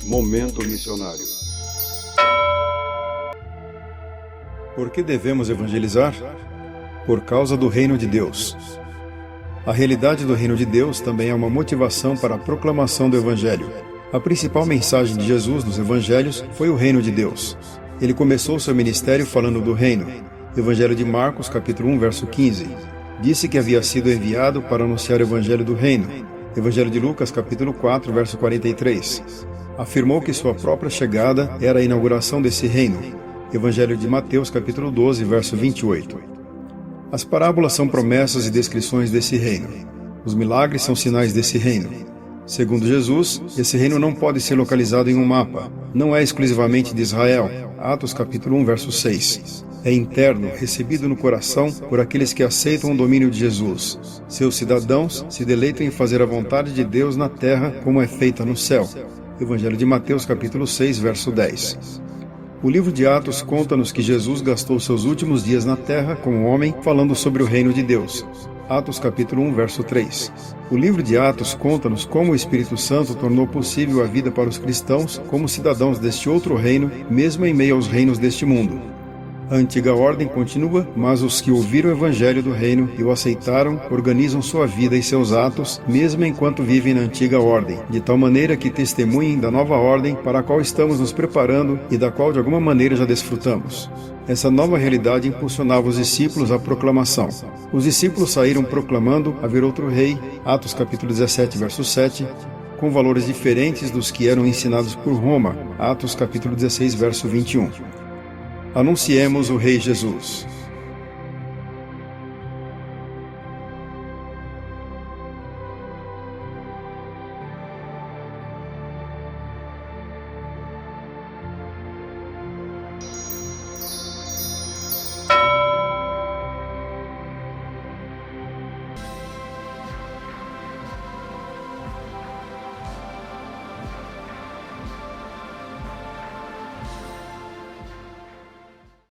Momento Missionário. Por que devemos evangelizar? Por causa do reino de Deus. A realidade do reino de Deus também é uma motivação para a proclamação do Evangelho. A principal mensagem de Jesus nos Evangelhos foi o reino de Deus. Ele começou seu ministério falando do reino. Evangelho de Marcos, capítulo 1, verso 15. Disse que havia sido enviado para anunciar o Evangelho do reino. Evangelho de Lucas, capítulo 4, verso 43. Afirmou que sua própria chegada era a inauguração desse reino. Evangelho de Mateus, capítulo 12, verso 28. As parábolas são promessas e descrições desse reino. Os milagres são sinais desse reino. Segundo Jesus, esse reino não pode ser localizado em um mapa. Não é exclusivamente de Israel. Atos capítulo 1, verso 6. É interno, recebido no coração por aqueles que aceitam o domínio de Jesus. Seus cidadãos se deleitam em fazer a vontade de Deus na terra como é feita no céu. Evangelho de Mateus capítulo 6, verso 10. O livro de Atos conta-nos que Jesus gastou seus últimos dias na terra como homem falando sobre o reino de Deus. Atos capítulo 1, verso 3. O livro de Atos conta-nos como o Espírito Santo tornou possível a vida para os cristãos como cidadãos deste outro reino, mesmo em meio aos reinos deste mundo. A antiga ordem continua, mas os que ouviram o Evangelho do Reino e o aceitaram organizam sua vida e seus atos, mesmo enquanto vivem na antiga ordem, de tal maneira que testemunhem da nova ordem para a qual estamos nos preparando e da qual de alguma maneira já desfrutamos. Essa nova realidade impulsionava os discípulos à proclamação. Os discípulos saíram proclamando haver outro rei, Atos capítulo 17, verso 7, com valores diferentes dos que eram ensinados por Roma, Atos capítulo 16, verso 21. Anunciemos o Rei Jesus.